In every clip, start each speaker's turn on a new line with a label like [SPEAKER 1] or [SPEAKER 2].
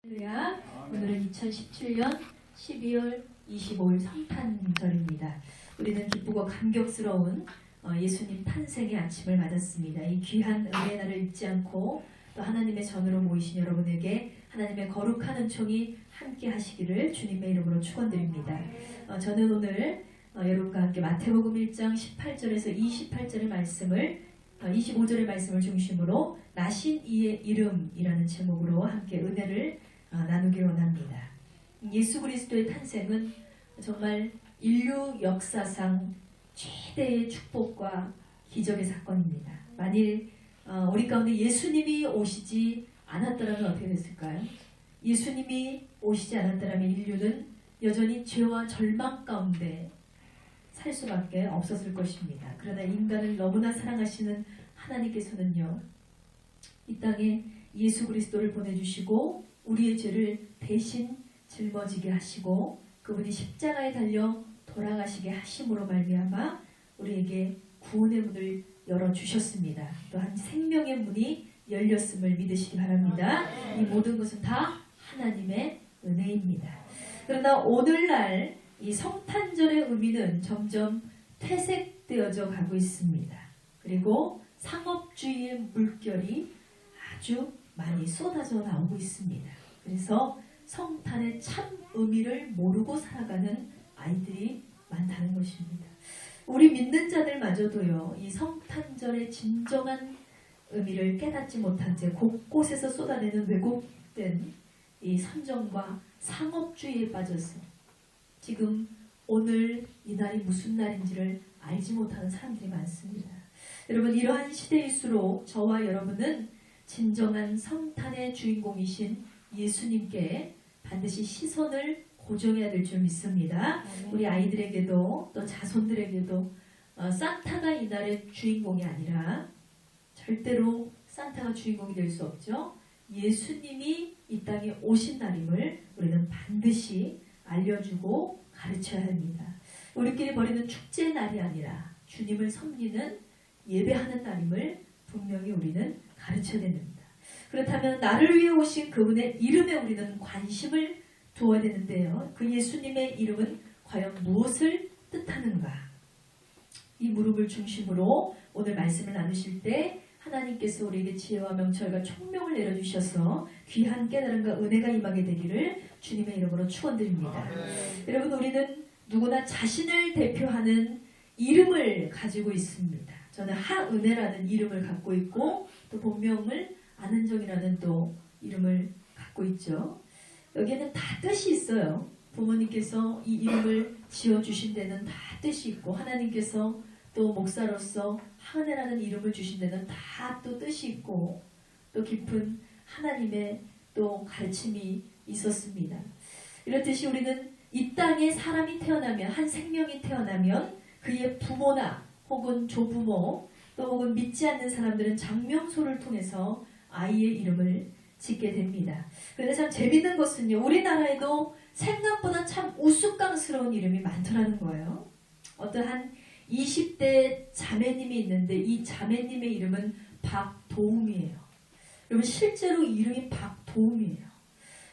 [SPEAKER 1] 할렐루야. 오늘은 2017년 12월 25일 성탄절입니다. 우리는 기쁘고 감격스러운 예수님 탄생의 아침을 맞았습니다. 이 귀한 은혜의 날을 잊지 않고 또 하나님의 전으로 모이신 여러분에게 하나님의 거룩한 은총이 함께 하시기를 주님의 이름으로 축원드립니다. 저는 오늘 여러분과 함께 마태복음 1장 18절에서 28절의 말씀을 25절의 말씀을 중심으로 나신 이의 이름이라는 제목으로 함께 은혜를 나누기 원합니다. 예수 그리스도의 탄생은 정말 인류 역사상 최대의 축복과 기적의 사건입니다. 만일 우리 가운데 예수님이 오시지 않았더라면 어떻게 됐을까요? 예수님이 오시지 않았더라면 인류는 여전히 죄와 절망 가운데 살 수밖에 없었을 것입니다. 그러나 인간을 너무나 사랑하시는 하나님께서는요, 이 땅에 예수 그리스도를 보내주시고 우리의 죄를 대신 짊어지게 하시고 그분이 십자가에 달려 돌아가시게 하심으로 말미암아 우리에게 구원의 문을 열어주셨습니다. 또한 생명의 문이 열렸음을 믿으시기 바랍니다. 이 모든 것은 다 하나님의 은혜입니다. 그러나 오늘날 이 성탄절의 의미는 점점 퇴색되어져 가고 있습니다. 그리고 상업주의의 물결이 아주 많이 쏟아져 나오고 있습니다. 그래서 성탄의 참 의미를 모르고 살아가는 아이들이 많다는 것입니다. 우리 믿는 자들마저도요, 이 성탄절의 진정한 의미를 깨닫지 못한 채 곳곳에서 쏟아내는 왜곡된 이 선정과 상업주의에 빠져서 지금 오늘 이 날이 무슨 날인지를 알지 못하는 사람들이 많습니다. 여러분, 이러한 시대일수록 저와 여러분은 진정한 성탄의 주인공이신 예수님께 반드시 시선을 고정해야 될 줄 믿습니다. 우리 아이들에게도 또 자손들에게도 산타가 이날의 주인공이 아니라 절대로 산타가 주인공이 될 수 없죠. 예수님이 이 땅에 오신 날임을 우리는 반드시 알려주고 가르쳐야 합니다. 우리끼리 벌이는 축제의 날이 아니라 주님을 섬기는 예배하는 날임을 분명히 우리는 가르쳐야 됩니다. 그렇다면 나를 위해 오신 그분의 이름에 우리는 관심을 두어야 되는데요. 그 예수님의 이름은 과연 무엇을 뜻하는가? 이 무릎을 중심으로 오늘 말씀을 나누실 때 하나님께서 우리에게 지혜와 명철과 총명을 내려주셔서 귀한 깨달음과 은혜가 임하게 되기를 주님의 이름으로 축원드립니다. 여러분, 우리는 누구나 자신을 대표하는 이름을 가지고 있습니다. 저는 하은혜라는 이름을 갖고 있고 또 본명을 안은정이라는 또 이름을 갖고 있죠. 여기에는 다 뜻이 있어요. 부모님께서 이 이름을 지어주신 데는 다 뜻이 있고 하나님께서 또 목사로서 하은혜라는 이름을 주신 데는 다 또 뜻이 있고 또 깊은 하나님의 또 가르침이 있었습니다. 이렇듯이 우리는 이 땅에 사람이 태어나면, 한 생명이 태어나면 그의 부모나 혹은 조부모 또 혹은 믿지 않는 사람들은 장명소를 통해서 아이의 이름을 짓게 됩니다. 그런데 참 재밌는 것은요, 우리나라에도 생각보다 참 우스꽝스러운 이름이 많더라는 거예요. 어떠한 20대 자매님이 있는데 이 자매님의 이름은 박도움이에요. 여러분, 실제로 이름이 박도움이에요.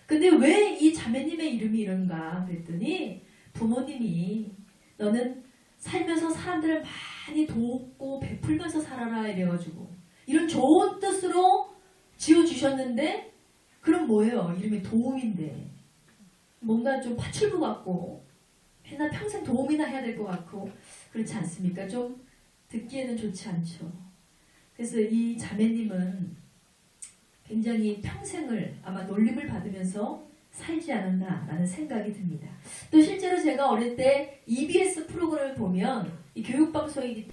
[SPEAKER 1] 근데 왜 이 자매님의 이름이 이런가 그랬더니 부모님이 너는 살면서 사람들을 많이 돕고 베풀면서 살아라 이래가지고 이런 좋은 뜻으로 지어주셨는데 그럼 뭐예요? 이름이 도움인데 뭔가 좀 파출부 같고 맨날 평생 도움이나 해야 될 것 같고 그렇지 않습니까? 좀 듣기에는 좋지 않죠. 그래서 이 자매님은 굉장히 평생을 아마 놀림을 받으면서 살지 않았나라는 생각이 듭니다. 또 실제로 제가 어릴 때 EBS 프로그램을 보면 이 교육방송이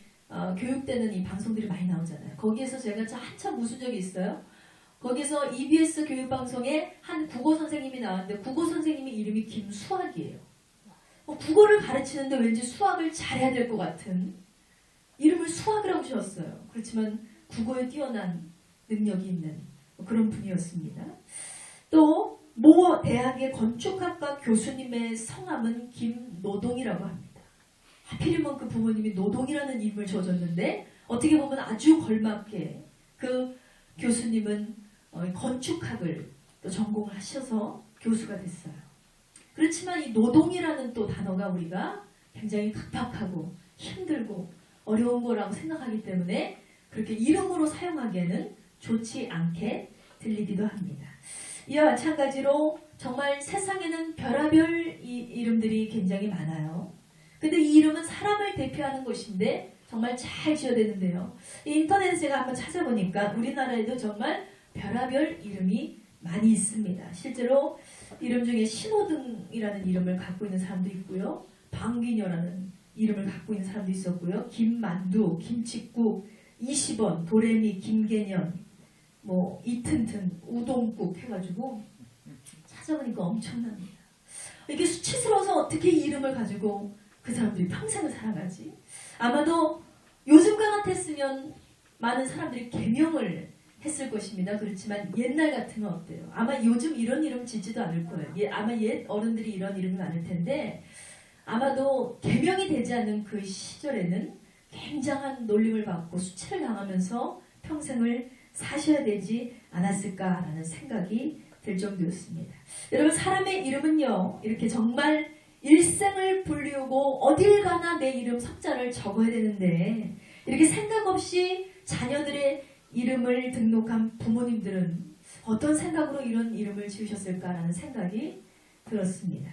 [SPEAKER 1] 교육되는 이 방송들이 많이 나오잖아요. 거기에서 제가 한참 웃은 적이 있어요. 거기서 EBS 교육방송에 한 국어 선생님이 나왔는데 국어 선생님의 이름이 김수학이에요. 국어를 가르치는데 왠지 수학을 잘해야 될 것 같은 이름을 수학이라고 지었어요. 그렇지만 국어에 뛰어난 능력이 있는 그런 분이었습니다. 또 모 대학의 건축학과 교수님의 성함은 김노동이라고 합니다. 하필이면 그 부모님이 노동이라는 이름을 지어줬는데 어떻게 보면 아주 걸맞게 그 교수님은 건축학을 또 전공을 하셔서 교수가 됐어요. 그렇지만 이 노동이라는 또 단어가 우리가 굉장히 각박하고 힘들고 어려운 거라고 생각하기 때문에 그렇게 이름으로 사용하기에는 좋지 않게 들리기도 합니다. 이와 마찬가지로 정말 세상에는 별의별 이름들이 굉장히 많아요. 근데 이 이름은 사람을 대표하는 것인데 정말 잘 지어야 되는데요. 인터넷에 제가 한번 찾아보니까 우리나라에도 정말 별의별 이름이 많이 있습니다. 실제로 이름 중에 신호등이라는 이름을 갖고 있는 사람도 있고요. 방귀녀라는 이름을 갖고 있는 사람도 있었고요. 김만두, 김치국, 20원, 도레미, 김개년, 뭐 이튼튼, 우동국 해가지고 찾아보니까 엄청납니다. 이게 수치스러워서 어떻게 이 이름을 가지고 그 사람들이 평생을 살아가지? 아마도 요즘과 같았으면 많은 사람들이 개명을 했을 것입니다. 그렇지만 옛날 같으면 어때요? 아마 요즘 이런 이름 짓지도 않을 거예요. 아마 옛 어른들이 이런 이름이 많을 텐데 아마도 개명이 되지 않는 그 시절에는 굉장한 놀림을 받고 수치를 당하면서 평생을 사셔야 되지 않았을까라는 생각이 들 정도였습니다. 여러분, 사람의 이름은요, 이렇게 정말 일생을 불리우고 어딜 가나 내 이름 석자를 적어야 되는데 이렇게 생각 없이 자녀들의 이름을 등록한 부모님들은 어떤 생각으로 이런 이름을 지으셨을까라는 생각이 들었습니다.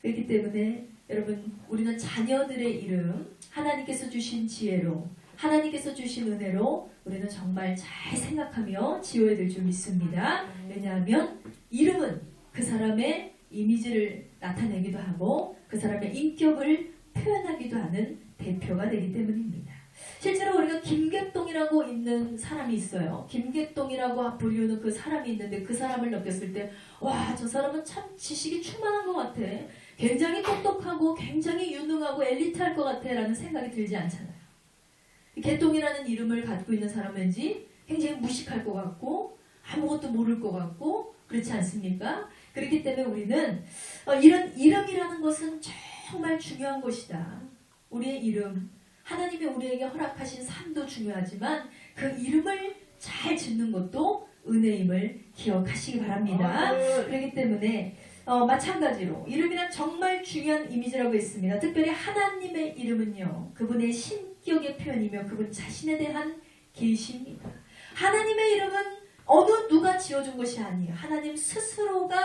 [SPEAKER 1] 그렇기 때문에 여러분, 우리는 자녀들의 이름 하나님께서 주신 지혜로, 하나님께서 주신 은혜로 우리는 정말 잘 생각하며 지어야 될 줄 믿습니다. 왜냐하면 이름은 그 사람의 이미지를 나타내기도 하고 그 사람의 인격을 표현하기도 하는 대표가 되기 때문입니다. 실제로 우리가 김객동이라고 있는 사람이 있어요. 김객동이라고 부르는 그 사람이 있는데 그 사람을 느꼈을 때 와, 저 사람은 참 지식이 충만한 것 같아. 굉장히 똑똑하고 굉장히 유능하고 엘리트할 것 같아 라는 생각이 들지 않잖아요. 개똥이라는 이름을 갖고 있는 사람은 왠지 굉장히 무식할 것 같고 아무것도 모를 것 같고 그렇지 않습니까? 그렇기 때문에 우리는 이런 이름이라는 것은 정말 중요한 것이다. 우리의 이름, 하나님이 우리에게 허락하신 삶도 중요하지만 그 이름을 잘 짓는 것도 은혜임을 기억하시기 바랍니다. 그렇기 때문에 마찬가지로 이름이란 정말 중요한 이미지라고 했습니다. 특별히 하나님의 이름은요, 그분의 신격의 표현이며 그분 자신에 대한 계시입니다. 하나님의 이름은 어느 누가 지어준 것이 아니에요. 하나님 스스로가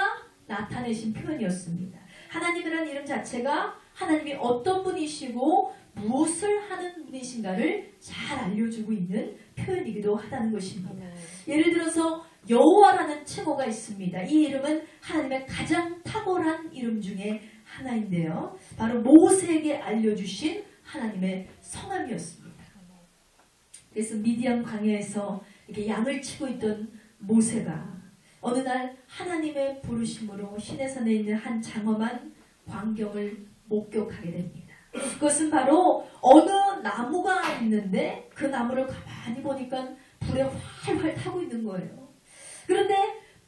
[SPEAKER 1] 나타내신 표현이었습니다. 하나님이라는 이름 자체가 하나님이 어떤 분이시고 무엇을 하는 분이신가를 잘 알려주고 있는 표현이기도 하다는 것입니다. 예를 들어서 여호와라는 칭호가 있습니다. 이 이름은 하나님의 가장 탁월한 이름 중에 하나인데요. 바로 모세에게 알려주신 하나님의 성함이었습니다. 그래서 미디안 광야에서 이렇게 양을 치고 있던 모세가 어느 날 하나님의 부르심으로 시내산에 있는 한 장엄한 광경을 목격하게 됩니다. 그것은 바로 어느 나무가 있는데 그 나무를 가만히 보니까 불에 활활 타고 있는 거예요. 그런데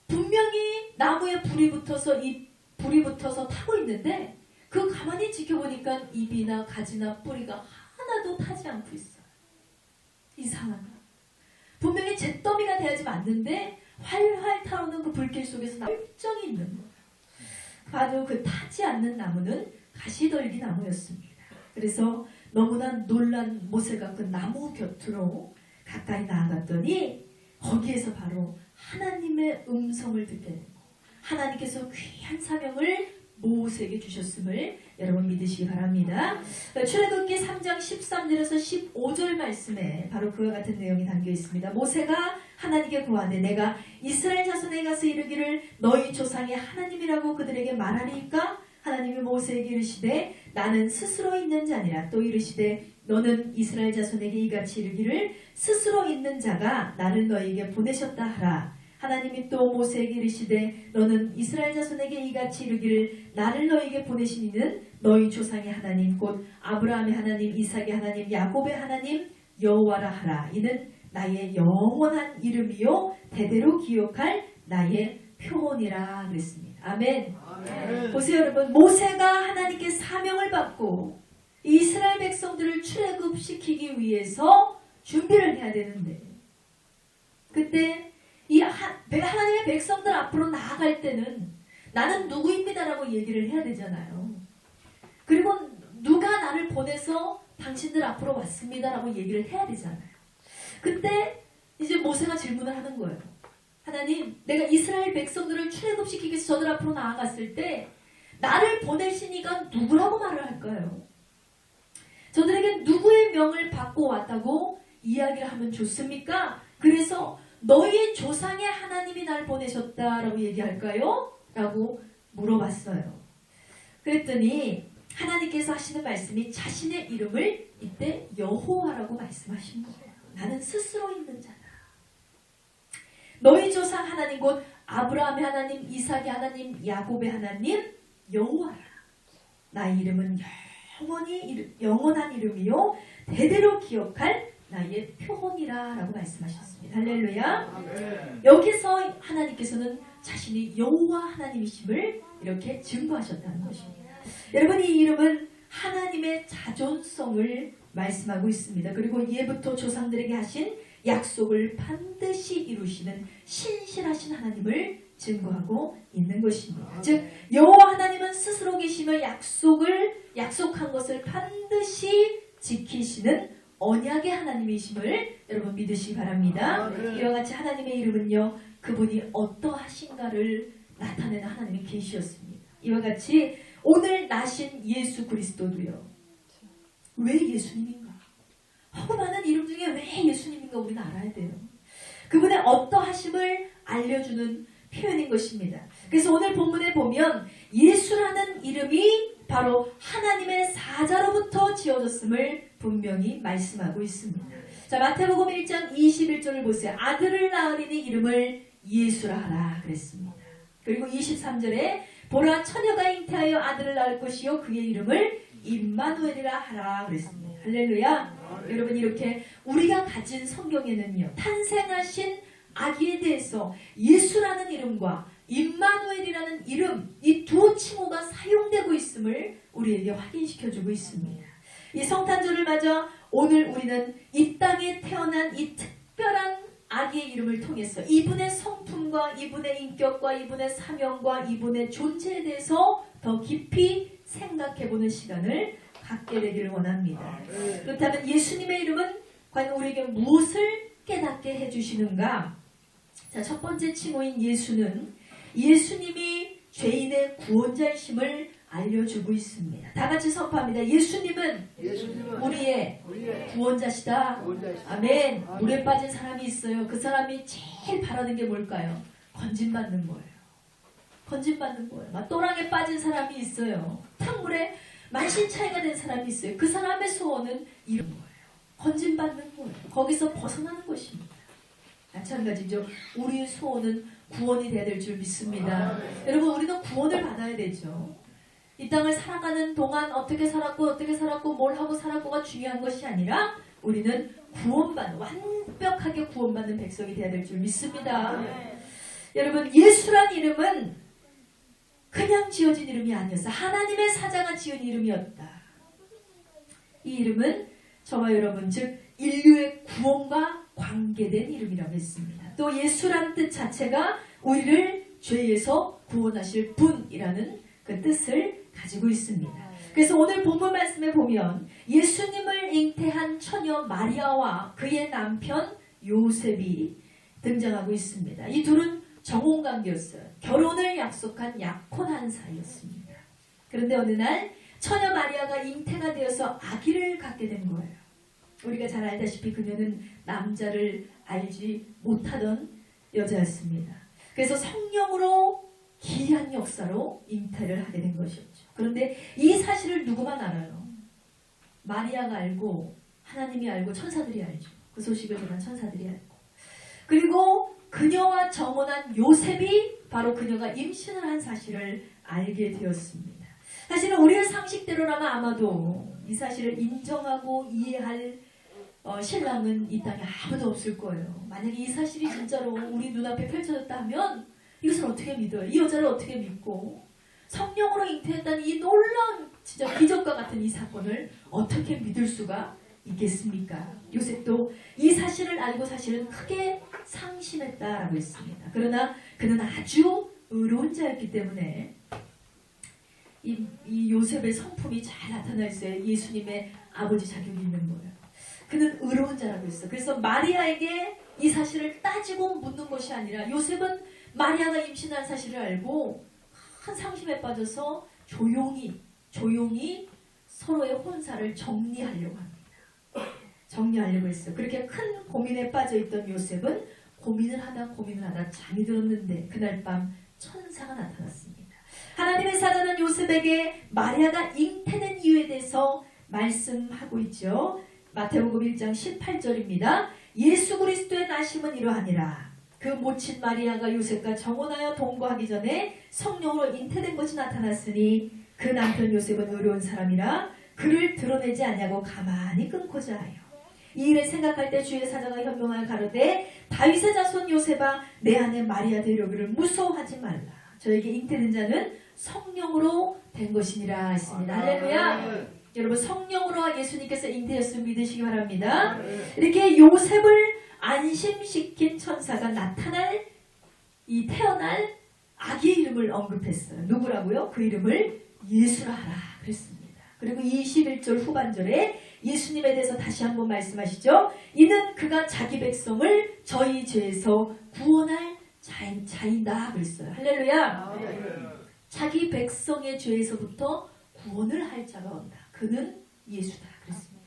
[SPEAKER 1] 분명히 나무에 불이 붙어서 타고 있는데 그 가만히 지켜보니까 잎이나 가지나 뿌리가 하나도 타지 않고 있어요. 이상하다. 분명히 잿더미가 돼야지 맞는데 활활 타오르는 그 불길 속에서 멀쩡히 있는 거예요. 바로 그 타지 않는 나무는 가시덜기 나무였습니다. 그래서 너무나 놀란 모세가 그 나무 곁으로 가까이 나아갔더니 거기에서 바로 하나님의 음성을 듣게 되고 하나님께서 귀한 사명을 모세에게 주셨음을 여러분 믿으시기 바랍니다. 출애굽기 3장 13절에서 15절 말씀에 바로 그와 같은 내용이 담겨 있습니다. 모세가 하나님께 구하되 내가 이스라엘 자손에 가서 이르기를 너희 조상이 하나님이라고 그들에게 말하리이까? 하나님이 모세에게 이르시되 나는 스스로 있는 자니라. 또 이르시되 너는 이스라엘 자손에게 이같이 이르기를 스스로 있는 자가 나를 너희에게 보내셨다 하라. 하나님이 또 모세에게 이르시되 너는 이스라엘 자손에게 이같이 이르기를 나를 너희에게 보내신 이는 너희 조상의 하나님 곧 아브라함의 하나님 이삭의 하나님 야곱의 하나님 여호와라 하라. 이는 나의 영원한 이름이요 대대로 기억할 나의 표본이라 그랬습니다. 아멘. 보세요 여러분, 모세가 하나님께 사명을 받고 이스라엘 백성들을 출애굽시키기 위해서 준비를 해야 되는데 그때 하나님의 백성들 앞으로 나아갈 때는 나는 누구입니다라고 얘기를 해야 되잖아요. 그리고 누가 나를 보내서 당신들 앞으로 왔습니다라고 얘기를 해야 되잖아요. 그때 이제 모세가 질문을 하는 거예요. 하나님, 내가 이스라엘 백성들을 출애굽시키기 위해서 저들 앞으로 나아갔을 때 나를 보내시니까 누구라고 말을 할까요? 저들에게 누구의 명을 받고 왔다고 이야기를 하면 좋습니까? 그래서 너희의 조상의 하나님이 날 보내셨다라고 얘기할까요? 라고 물어봤어요. 그랬더니 하나님께서 하시는 말씀이 자신의 이름을 이때 여호와라고 말씀하신 거예요. 나는 스스로 있는 자다. 너희 조상 하나님 곧 아브라함의 하나님, 이삭의 하나님, 야곱의 하나님 여호와라. 나의 이름은 영원한 이름이요 대대로 기억할 나의 표본이라 라고 말씀하셨습니다. 할렐루야. 여기서 하나님께서는 자신이 여호와 하나님이심을 이렇게 증거하셨다는 것입니다. 여러분, 이 이름은 하나님의 자존성을 말씀하고 있습니다. 그리고 이제부터 조상들에게 하신 약속을 반드시 이루시는 신실하신 하나님을 증거하고 있는 것입니다. 즉 여호와 하나님은 스스로 계시며 약속한 것을 반드시 지키시는 언약의 하나님이심을 여러분 믿으시기 바랍니다. 이와 같이 하나님의 이름은요, 그분이 어떠하신가를 나타내는 하나님의 계시였습니다. 이와 같이 오늘 나신 예수 그리스도도요, 왜 예수님인가? 하고 많은 이름 중에 왜 예수님인가 우리는 알아야 돼요. 그분의 어떠하심을 알려주는 표현인 것입니다. 그래서 오늘 본문에 보면 예수라는 이름이 바로 하나님의 사자로부터 지어졌음을 분명히 말씀하고 있습니다. 자, 마태복음 1장 21절을 보세요. 아들을 낳으리니 이름을 예수라 하라 그랬습니다. 그리고 23절에 보라 처녀가 잉태하여 아들을 낳을 것이요 그의 이름을 임마누엘이라 하라 그랬습니다. 할렐루야. 여러분, 이렇게 우리가 가진 성경에는요, 탄생하신 아기에 대해서 예수라는 이름과 임마누엘이라는 이름, 이 두 칭호가 사용되고 있음을 우리에게 확인시켜주고 있습니다. 이 성탄절을 맞아 오늘 우리는 이 땅에 태어난 이 특별한 아기의 이름을 통해서 이분의 성품과 이분의 인격과 이분의 사명과 이분의 존재에 대해서 더 깊이 생각해보는 시간을 갖게 되기를 원합니다. 그렇다면 예수님의 이름은 과연 우리에게 무엇을 깨닫게 해주시는가? 자, 첫 번째 칭호인 예수는 예수님이 죄인의 구원자이심을 알려주고 있습니다. 다 같이 선포합니다. 예수님은 우리의 구원자시다. 아멘. 물에 빠진 사람이 있어요. 그 사람이 제일 바라는 게 뭘까요? 건짐받는 거예요. 건짐받는 거예요. 막 또랑에 빠진 사람이 있어요. 탕물에 만신차이가 된 사람이 있어요. 그 사람의 소원은 이런 거예요. 건짐받는 거예요. 거기서 벗어나는 것입니다. 마찬가지죠. 우리의 소원은 구원이 되어야 될 줄 믿습니다. 여러분, 우리는 구원을 받아야 되죠. 이 땅을 살아가는 동안 어떻게 살았고 뭘 하고 살았고가 중요한 것이 아니라 우리는 완벽하게 구원받는 백성이 되어야 될 줄 믿습니다. 여러분, 예수란 이름은 그냥 지어진 이름이 아니었어요. 하나님의 사자가 지은 이름이었다. 이 이름은 저와 여러분, 즉 인류의 구원과 관계된 이름이라고 했습니다. 또 예수란 뜻 자체가 우리를 죄에서 구원하실 분이라는 그 뜻을 가지고 있습니다. 그래서 오늘 본문 말씀에 보면 예수님을 잉태한 처녀 마리아와 그의 남편 요셉이 등장하고 있습니다. 이 둘은 정혼관계였어요. 결혼을 약속한 약혼한 사이였습니다. 그런데 어느 날 처녀 마리아가 잉태가 되어서 아기를 갖게 된 거예요. 우리가 잘 알다시피 그녀는 남자를 알지 못하던 여자였습니다. 그래서 성령으로 기이한 역사로 잉태를 하게 된 것이었죠. 그런데 이 사실을 누구만 알아요? 마리아가 알고, 하나님이 알고, 천사들이 알죠. 그 소식을 전한 천사들이 알고. 그리고 그녀와 정혼한 요셉이 바로 그녀가 임신을 한 사실을 알게 되었습니다. 사실은 우리의 상식대로라면 아마도 이 사실을 인정하고 이해할 신랑은 이 땅에 아무도 없을 거예요. 만약에 이 사실이 진짜로 우리 눈앞에 펼쳐졌다 하면 이것을 어떻게 믿어요? 이 여자를 어떻게 믿고 성령으로 잉태했다는 이 놀라운 진짜 기적과 같은 이 사건을 어떻게 믿을 수가 있겠습니까? 요셉도 이 사실을 알고 사실은 크게 상심했다라고 했습니다. 그러나 그는 아주 의로운 자였기 때문에 이 요셉의 성품이 잘 나타나 있어요. 예수님의 아버지 자격이 있는 거예요. 그는 의로운 자라고 했어. 그래서 마리아에게 이 사실을 따지고 묻는 것이 아니라 요셉은 마리아가 임신한 사실을 알고 큰 상심에 빠져서 조용히 서로의 혼사를 정리하려고 합니다. 정리하려고 했어요. 그렇게 큰 고민에 빠져있던 요셉은 고민을 하다 잠이 들었는데 그날 밤 천사가 나타났습니다. 하나님의 사자는 요셉에게 마리아가 잉태된 이유에 대해서 말씀하고 있죠. 마태복음 1장 18절입니다. 예수 그리스도의 나심은 이러하니라. 그 모친 마리아가 요셉과 정혼하여 동거하기 전에 성령으로 잉태된 것이 나타났으니 그 남편 요셉은 의로운 사람이라 그를 드러내지 않냐고 가만히 끊고자 하여 이 일을 생각할 때 주의 사자가 현명하여 가로되 다윗의 자손 요셉아 내 아내 마리아 데려오기를 무서워하지 말라. 저에게 잉태된 자는 성령으로 된 것이니라 했습니다. 할렐루야. 여러분 성령으로 예수님께서 잉태했음을 믿으시기 바랍니다. 이렇게 요셉을 안심시킨 천사가 태어날 아기의 이름을 언급했어요. 누구라고요? 그 이름을 예수라 하라 그랬습니다. 그리고 21절 후반절에 예수님에 대해서 다시 한번 말씀하시죠. 이는 그가 자기 백성을 저희 죄에서 구원할 자인다 그랬어요. 할렐루야. 자기 백성의 죄에서부터 구원을 할 자가 온다. 그는 예수다 그랬습니다.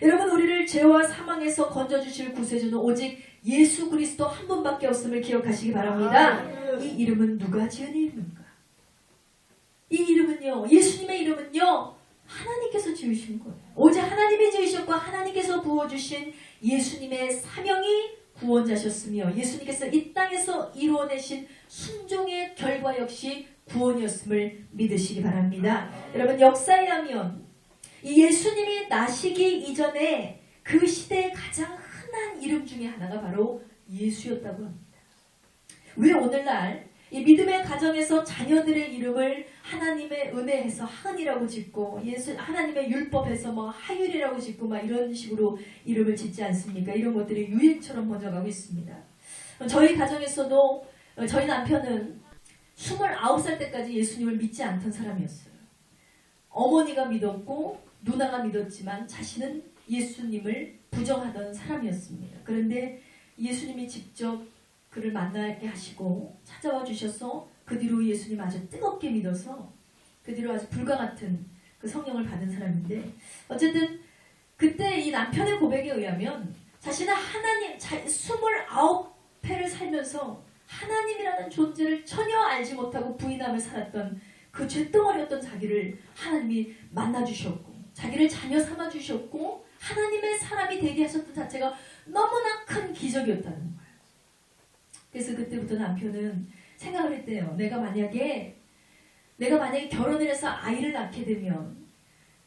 [SPEAKER 1] 여러분 우리를 죄와 사망에서 건져주실 구세주는 오직 예수 그리스도 한 분밖에 없음을 기억하시기 바랍니다. 이 이름은 누가 지은 이름인가? 이 이름은요, 예수님의 이름은요, 하나님께서 지으신 거예요. 오직 하나님이 지으셨고 하나님께서 부어주신 예수님의 사명이 구원자셨으며 예수님께서 이 땅에서 이루어내신 순종의 결과 역시 구원이었음을 믿으시기 바랍니다. 여러분 역사에 하면 이 예수님이 나시기 이전에 그 시대의 가장 흔한 이름 중에 하나가 바로 예수였다고 합니다. 왜 오늘날 이 믿음의 가정에서 자녀들의 이름을 하나님의 은혜에서 하은이라고 짓고 하나님의 율법에서 하율이라고 짓고 이런 식으로 이름을 짓지 않습니까? 이런 것들이 유행처럼 번져가고 있습니다. 저희 가정에서도 저희 남편은 29살 때까지 예수님을 믿지 않던 사람이었어요. 어머니가 믿었고 누나가 믿었지만 자신은 예수님을 부정하던 사람이었습니다. 그런데 예수님이 직접 그를 만나게 하시고 찾아와 주셔서 그 뒤로 예수님 아주 뜨겁게 믿어서 그 뒤로 아주 불과 같은 그 성령을 받은 사람인데 어쨌든 그때 이 남편의 고백에 의하면 자신은 하나님 29회를 살면서 하나님이라는 존재를 전혀 알지 못하고 부인하며 살았던 그 쇳덩어리였던 자기를 하나님이 만나주셨고 자기를 자녀 삼아주셨고 하나님의 사람이 되게 하셨던 자체가 너무나 큰 기적이었다는 거예요. 그래서 그때부터 남편은 생각을 했대요. 내가 만약에 결혼을 해서 아이를 낳게 되면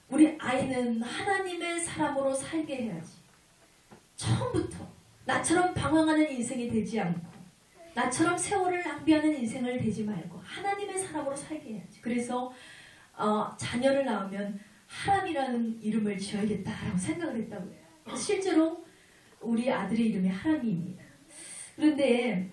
[SPEAKER 1] 우리 아이는 하나님의 사람으로 살게 해야지. 처음부터 나처럼 방황하는 인생이 되지 않고 나처럼 세월을 낭비하는 인생을 되지 말고 하나님의 사람으로 살게 해야지. 그래서 자녀를 낳으면 하람이라는 이름을 지어야겠다라고 생각을 했다고 해요. 실제로 우리 아들의 이름이 하람이입니다. 그런데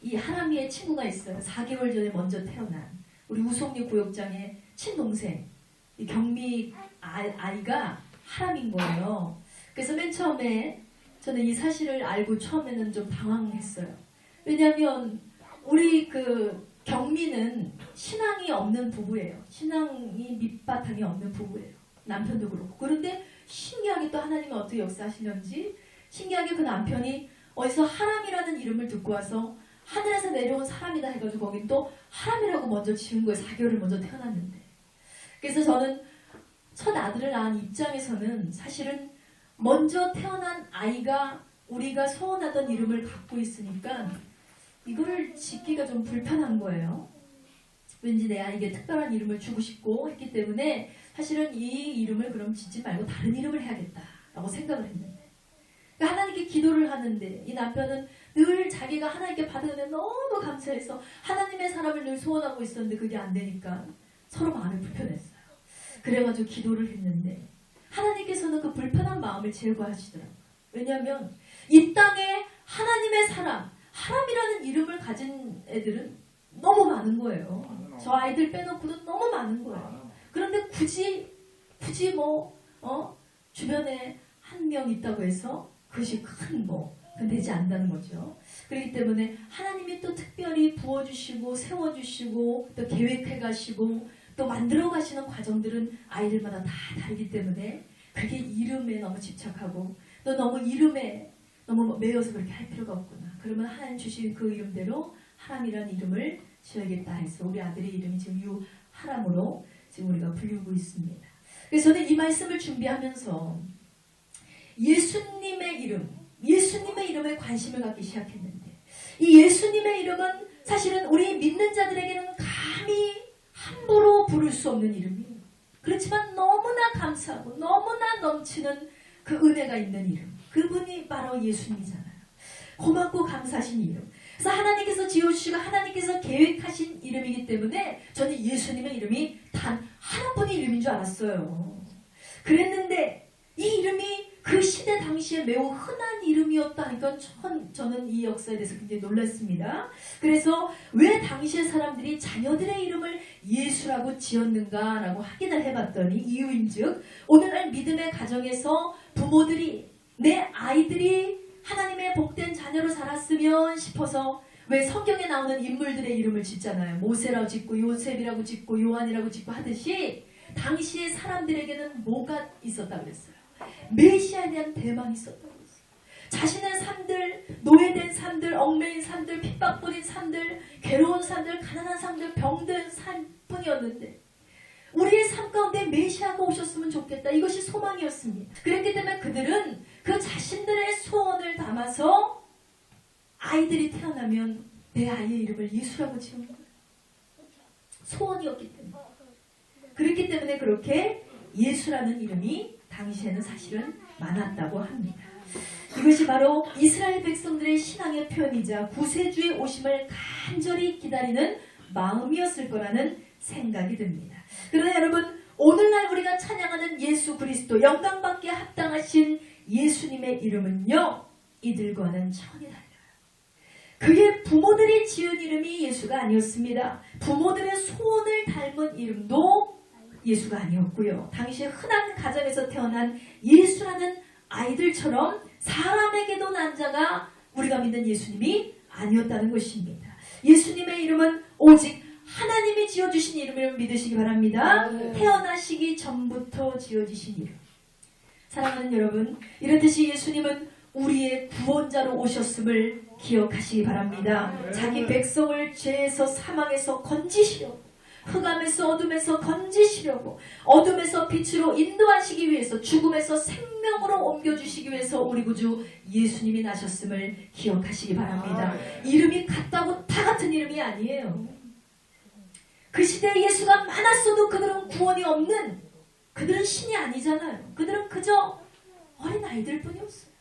[SPEAKER 1] 이 하람이의 친구가 있어요. 4개월 전에 먼저 태어난 우리 우송리 구역장의 친동생 이 경미 아이가 하람인 거예요. 그래서 맨 처음에 저는 이 사실을 알고 처음에는 좀 당황했어요. 왜냐하면 우리 그 경미는 신앙이 없는 부부예요. 신앙이 밑바탕이 없는 부부예요. 남편도 그렇고. 그런데 신기하게 또 하나님은 어떻게 역사하시는지 신기하게 그 남편이 어디서 하람이라는 이름을 듣고 와서 하늘에서 내려온 사람이다 해가지고 거긴 또 하람이라고 먼저 지은 거예요. 4개월을 먼저 태어났는데. 그래서 저는 첫 아들을 낳은 입장에서는 사실은 먼저 태어난 아이가 우리가 소원하던 이름을 갖고 있으니까 이거를 짓기가 좀 불편한 거예요. 왠지 내 아이에게 특별한 이름을 주고 싶고 했기 때문에 사실은 이 이름을 그럼 짓지 말고 다른 이름을 해야겠다라고 생각을 했는데 그러니까 하나님께 기도를 하는데 이 남편은 늘 자기가 하나님께 받은 은혜 너무 감사해서 하나님의 사람을 늘 소원하고 있었는데 그게 안 되니까 서로 마음이 불편했어요. 그래가지고 기도를 했는데 하나님께 하나님께서는 그 불편한 마음을 제거하시더라고요. 왜냐하면 이 땅에 하나님의 사람이라는 이름을 가진 애들은 너무 많은 거예요. 저 아이들 빼놓고도 너무 많은 거예요. 그런데 굳이 주변에 한 명 있다고 해서 그것이 큰 되지 않는다는 거죠. 그렇기 때문에 하나님이 또 특별히 부어주시고 세워주시고 또 계획해 가시고 또 만들어 가시는 과정들은 아이들마다 다 다르기 때문에 그게 이름에 너무 집착하고 또 너무 이름에 너무 매여서 그렇게 할 필요가 없구나. 그러면 하나님 주신 그 이름대로 하람이라는 이름을 지어야겠다 해서 우리 아들의 이름이 지금 유하람으로 지금 우리가 불리고 있습니다. 그래서 저는 이 말씀을 준비하면서 예수님의 이름에 관심을 갖기 시작했는데 이 예수님의 이름은 사실은 우리 믿는 자들에게는 감히 함부로 부를 수 없는 이름이에요. 그렇지만 너무나 감사하고 너무나 넘치는 그 은혜가 있는 이름. 그분이 바로 예수님이잖아요. 고맙고 감사하신 이름. 그래서 하나님께서 지어주시고 하나님께서 계획하신 이름이기 때문에 저는 예수님의 이름이 단 하나뿐인 이름인 줄 알았어요. 그랬는데 이 이름이 그 시대 당시에 매우 흔한 이름이었다니까 저는 이 역사에 대해서 굉장히 놀랐습니다. 그래서 왜 당시의 사람들이 자녀들의 이름을 예수라고 지었는가라고 확인을 해봤더니 이유인즉 오늘날 믿음의 가정에서 부모들이 내 아이들이 하나님의 복된 자녀로 자랐으면 싶어서 왜 성경에 나오는 인물들의 이름을 짓잖아요. 모세라고 짓고 요셉이라고 짓고 요한이라고 짓고 하듯이 당시의 사람들에게는 뭐가 있었다고 그랬어요? 메시아에 대한 대망이 있었다고 했어요. 자신의 삶들, 노예된 삶들, 얽매인 삶들, 핍박받은 삶들, 괴로운 삶들, 가난한 삶들, 병든 삶뿐이었는데 우리의 삶 가운데 메시아가 오셨으면 좋겠다. 이것이 소망이었습니다. 그랬기 때문에 그들은 그 자신들의 소원을 담아서 아이들이 태어나면 내 아이의 이름을 예수라고 지은 거예요. 소원이었기 때문에. 그렇기 때문에 그렇게 예수라는 이름이 당시에는 사실은 많았다고 합니다. 이것이 바로 이스라엘 백성들의 신앙의 표현이자 구세주의 오심을 간절히 기다리는 마음이었을 거라는 생각이 듭니다. 그러나 여러분 오늘날 우리가 찬양하는 예수 그리스도 영광받기에 합당하신 예수님의 이름은요 이들과는 차원이 달라요. 그의 부모들이 지은 이름이 예수가 아니었습니다. 부모들의 소원을 닮은 이름도 예수가 아니었고요. 당시에 흔한 가정에서 태어난 예수라는 아이들처럼 사람에게도 난 자가 우리가 믿는 예수님이 아니었다는 것입니다. 예수님의 이름은 오직 하나님이 지어주신 이름을 믿으시기 바랍니다. 태어나시기 전부터 지어주신 이름. 사랑하는 여러분, 이렇듯이 예수님은 우리의 구원자로 오셨음을 기억하시기 바랍니다. 자기 백성을 죄에서 사망에서 건지시려고 흑암에서 어둠에서 건지시려고 어둠에서 빛으로 인도하시기 위해서 죽음에서 생명으로 옮겨주시기 위해서 우리 구주 예수님이 나셨음을 기억하시기 바랍니다. 이름이 같다고 다 같은 이름이 아니에요. 그 시대에 예수가 많았어도 그들은 구원이 없는 그들은 신이 아니잖아요. 그들은 그저 어린 아이들 뿐이었어요.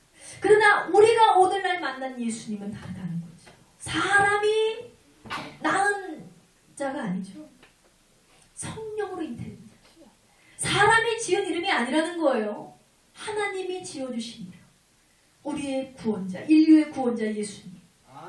[SPEAKER 1] 그러나 우리가 오늘날 만난 예수님은 다르다는 거죠. 사람이 낳은 자가 아니죠. 성령으로 잉태된 자. 사람이 지은 이름이 아니라는 거예요. 하나님이 지어주신 이름. 우리의 구원자, 인류의 구원자 예수님.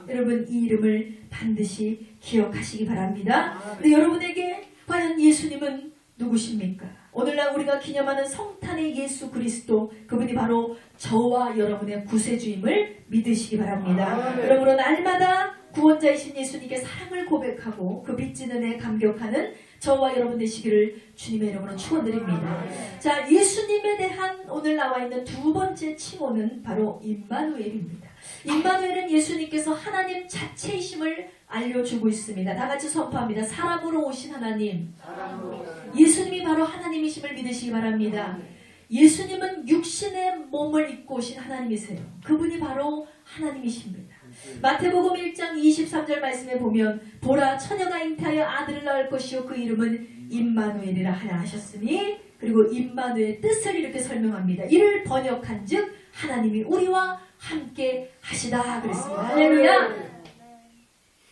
[SPEAKER 1] 여러분 이 이름을 반드시 기억하시기 바랍니다. 근데 여러분에게 과연 예수님은 누구십니까? 오늘날 우리가 기념하는 성탄의 예수 그리스도 그분이 바로 저와 여러분의 구세주임을 믿으시기 바랍니다. 그러므로 날마다 구원자이신 예수님께 사랑을 고백하고 그 빚진 은혜에 감격하는 저와 여러분 되시기를 주님의 이름으로 축원드립니다. 자, 예수님에 대한 오늘 나와 있는 두 번째 칭호는 바로 임마누엘입니다. 임마누엘은 예수님께서 하나님 자체이심을 알려주고 있습니다. 다 같이 선포합니다. 사람으로 오신 하나님. 예수님이 바로 하나님이심을 믿으시기 바랍니다. 예수님은 육신의 몸을 입고 오신 하나님이세요. 그분이 바로 하나님이십니다. 마태복음 1장 23절 말씀에 보면 보라 처녀가 잉태하여 아들을 낳을 것이요 그 이름은 임마누엘이라 하라 하셨으니 그리고 임마누엘 뜻을 이렇게 설명합니다. 이를 번역한즉 하나님이 우리와 함께 하시다 그랬습니다. 할렐루야.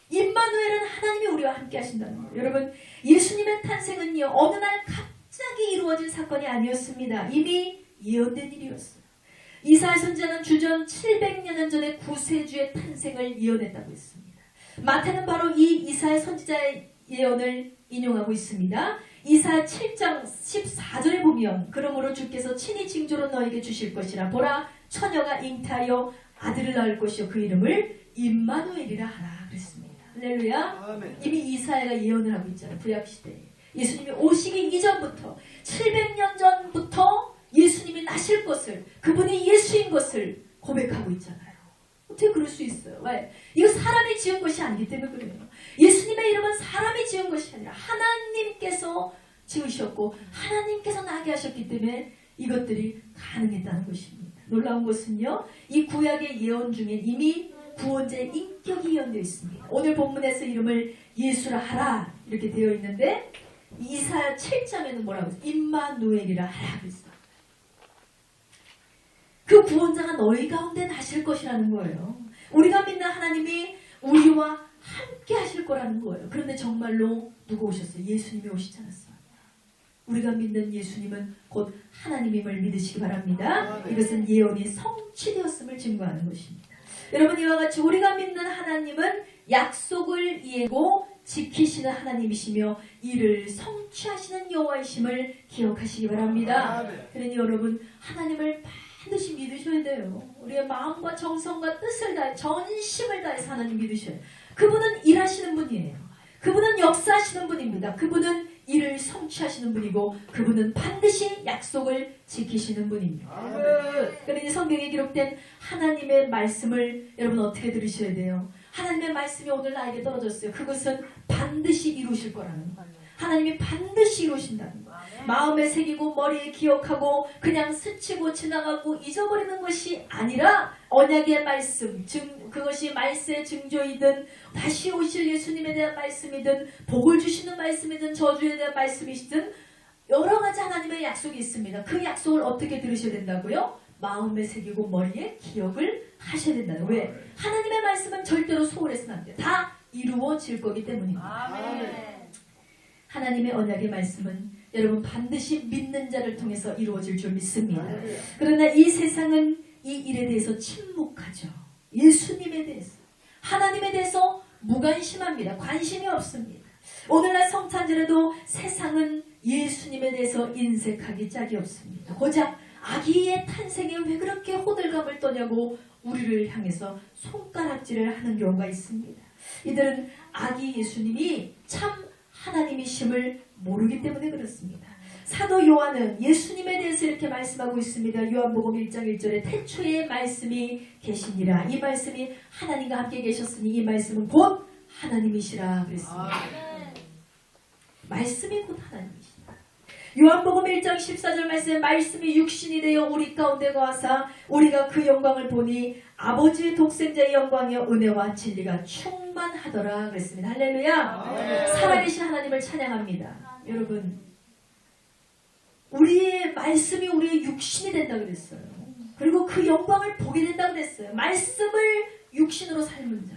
[SPEAKER 1] 임마누엘은 하나님이 우리와 함께 하신다는 거예요. 여러분 예수님의 탄생은요 어느 날 갑자기 이루어진 사건이 아니었습니다. 이미 예언된 일이었어요. 이사야 선지자는 주전 700년 전에 구세주의 탄생을 예언했다고 했습니다. 마태는 바로 이 이사야 선지자의 예언을 인용하고 있습니다. 이사야 7장 14절에 보면 그러므로 주께서 친히 징조로 너에게 주실 것이라 보라 처녀가 잉태하여 아들을 낳을 것이요 그 이름을 임마누엘이라 하라 그랬습니다. 할렐루야. 이미 이사야가 예언을 하고 있잖아요. 구약시대에 예수님이 오시기 이전부터 700년 전부터 예수님이 나실 것을 그분이 예수인 것을 고백하고 있잖아요. 어떻게 그럴 수 있어요? 왜? 이거 사람이 지은 것이 아니기 때문에 그래요. 예수님의 이름은 사람이 지은 것이 아니라 하나님께서 지으셨고 하나님께서 나게 하셨기 때문에 이것들이 가능했다는 것입니다. 놀라운 것은요. 이 구약의 예언 중에 이미 구원자의 인격이 예언되어 있습니다. 오늘 본문에서 이름을 예수라 하라 이렇게 되어 있는데 이사야 7장에는 뭐라고 했어요? 임마누엘이라 하라 그랬어요. 그 구원자가 너희 가운데 나실 것이라는 거예요. 우리가 믿는 하나님이 우리와 함께 하실 거라는 거예요. 그런데 정말로 누가 오셨어요? 예수님이 오시지 않았어요. 우리가 믿는 예수님은 곧 하나님임을 믿으시기 바랍니다. 이것은 예언이 성취되었음을 증거하는 것입니다. 여러분 이와 같이 우리가 믿는 하나님은 약속을 이행하고 지키시는 하나님이시며 이를 성취하시는 여호와이심을 기억하시기 바랍니다. 그러니 여러분 하나님을 반드시 믿으셔야 돼요. 우리의 마음과 정성과 뜻을 다해 전심을 다해서 하나님 믿으셔야 돼요. 그분은 일하시는 분이에요. 그분은 역사하시는 분입니다. 그분은 일을 성취하시는 분이고 그분은 반드시 약속을 지키시는 분입니다. 그러니 성경에 기록된 하나님의 말씀을 여러분 어떻게 들으셔야 돼요? 하나님의 말씀이 오늘 나에게 떨어졌어요. 그것은 반드시 이루실 거라는 거예요. 하나님이 반드시 이루신다는 거예요. 마음에 새기고 머리에 기억하고 그냥 스치고 지나가고 잊어버리는 것이 아니라 언약의 말씀, 그것이 말세의 증조이든 다시 오실 예수님에 대한 말씀이든 복을 주시는 말씀이든 저주에 대한 말씀이시든 여러 가지 하나님의 약속이 있습니다. 그 약속을 어떻게 들으셔야 된다고요? 마음에 새기고 머리에 기억을 하셔야 된다는 거예요. 왜? 하나님의 말씀은 절대로 소홀해서는 안 돼요. 다 이루어질 거기 때문입니다. 아멘. 하나님의 언약의 말씀은 여러분 반드시 믿는 자를 통해서 이루어질 줄 믿습니다. 그러나 이 세상은 이 일에 대해서 침묵하죠. 예수님에 대해서 하나님에 대해서 무관심합니다. 관심이 없습니다. 오늘날 성탄절에도 세상은 예수님에 대해서 인색하기 짝이 없습니다. 고작 아기의 탄생에 왜 그렇게 호들갑을 떠냐고 우리를 향해서 손가락질을 하는 경우가 있습니다. 이들은 아기 예수님이 참 하나님이심을 모르기 때문에 그렇습니다. 사도 요한은 예수님에 대해서 이렇게 말씀하고 있습니다. 요한복음 1장 1절에 태초에 말씀이 계시니라. 이 말씀이 하나님과 함께 계셨으니 이 말씀은 곧 하나님이시라 그랬습니다. 말씀이 곧 하나님이시다. 요한복음 1장 14절 말씀에 말씀이 육신이 되어 우리 가운데 거하사 우리가 그 영광을 보니 아버지의 독생자의 영광이여 은혜와 진리가 충만하더라 그랬습니다. 할렐루야. 살아계신 하나님을 찬양합니다. 여러분 우리의 말씀이 우리의 육신이 된다 그랬어요. 그리고 그 영광을 보게 된다 그랬어요. 말씀을 육신으로 삶은 자.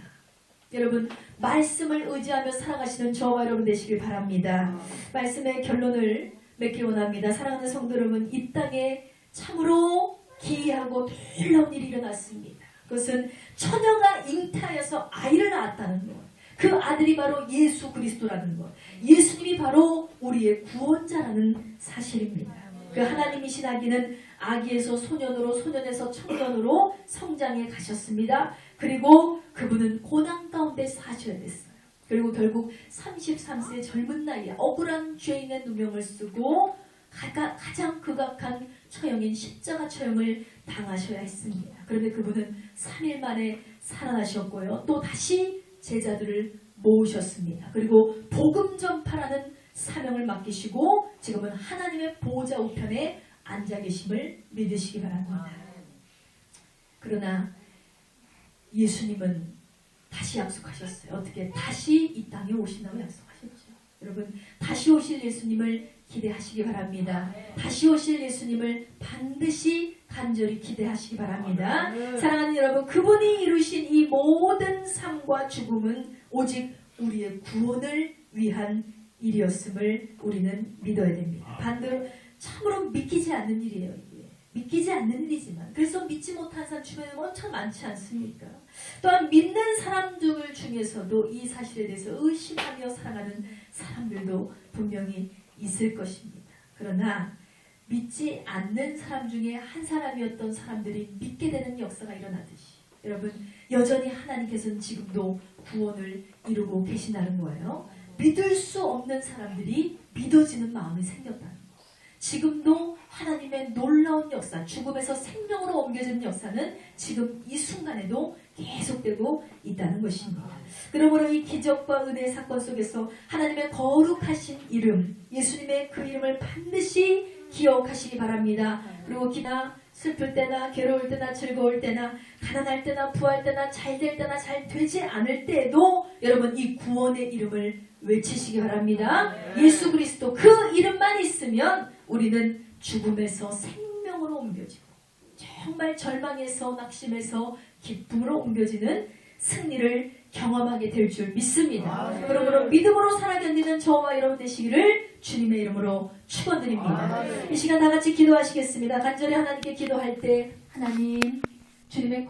[SPEAKER 1] 여러분 말씀을 의지하며 살아가시는 저와 여러분 되시길 바랍니다. 말씀의 결론을 맺기 원합니다. 사랑하는 성도 여러분, 이 땅에 참으로 기이하고 놀라운 일이 일어났습니다. 그것은 처녀가 잉태하여서 아이를 낳았다는 것. 그 아들이 바로 예수 그리스도라는 것. 예수님이 바로 우리의 구원자라는 사실입니다. 그 하나님이신 아기는 아기에서 소년으로 소년에서 청년으로 성장해 가셨습니다. 그리고 그분은 고난 가운데 사셔야 됐어요. 그리고 결국 33세의 젊은 나이에 억울한 죄인의 누명을 쓰고 가장 극악한 처형인 십자가 처형을 당하셔야 했습니다. 그런데 그분은 3일 만에 살아나셨고요. 또 다시 제자들을 모으셨습니다. 그리고 복음 전파라는 사명을 맡기시고 지금은 하나님의 보호자 우편에 앉아 계심을 믿으시기 바랍니다. 그러나 예수님은 다시 약속하셨어요. 어떻게? 다시 이 땅에 오신다고 약속하셨죠. 여러분 다시 오실 예수님을 기대하시기 바랍니다. 다시 오실 예수님을 반드시 간절히 기대하시기 바랍니다. 사랑하는 여러분, 그분이 이루신 이 모든 삶과 죽음은 오직 우리의 구원을 위한 일이었음을 우리는 믿어야 됩니다. 반대로 참으로 믿기지 않는 일이에요. 이게. 믿기지 않는 일이지만 그래서 믿지 못한 사람 주변에 엄청 많지 않습니까? 또한 믿는 사람들 중에서도 이 사실에 대해서 의심하며 살아가는 사람들도 분명히 있을 것입니다. 그러나 믿지 않는 사람 중에 한 사람이었던 사람들이 믿게 되는 역사가 일어나듯이 여러분 여전히 하나님께서는 지금도 구원을 이루고 계신다는 거예요. 믿을 수 없는 사람들이 믿어지는 마음이 생겼다는 거. 지금도 하나님의 놀라운 역사, 죽음에서 생명으로 옮겨지는 역사는 지금 이 순간에도 계속되고 있다는 것입니다. 그러므로 이 기적과 은혜의 사건 속에서 하나님의 거룩하신 이름, 예수님의 그 이름을 반드시 기억하시기 바랍니다. 그리고 기나 슬플 때나 괴로울 때나 즐거울 때나 가난할 때나 부할 때나 잘될 때나 잘 되지 않을 때에도 여러분 이 구원의 이름을 외치시기 바랍니다. 예수 그리스도 그 이름만 있으면 우리는 죽음에서 생명으로 옮겨지고 정말 절망에서 낙심에서 기쁨으로 옮겨지는 승리를 경험하게 될 줄 믿습니다. 그러므로 믿음으로 살아 견디는 저와 여러분 되시기를 주님의 이름으로 축원드립니다. 이 시간 다 같이 기도하시겠습니다. 간절히 하나님께 기도할 때 하나님 주님의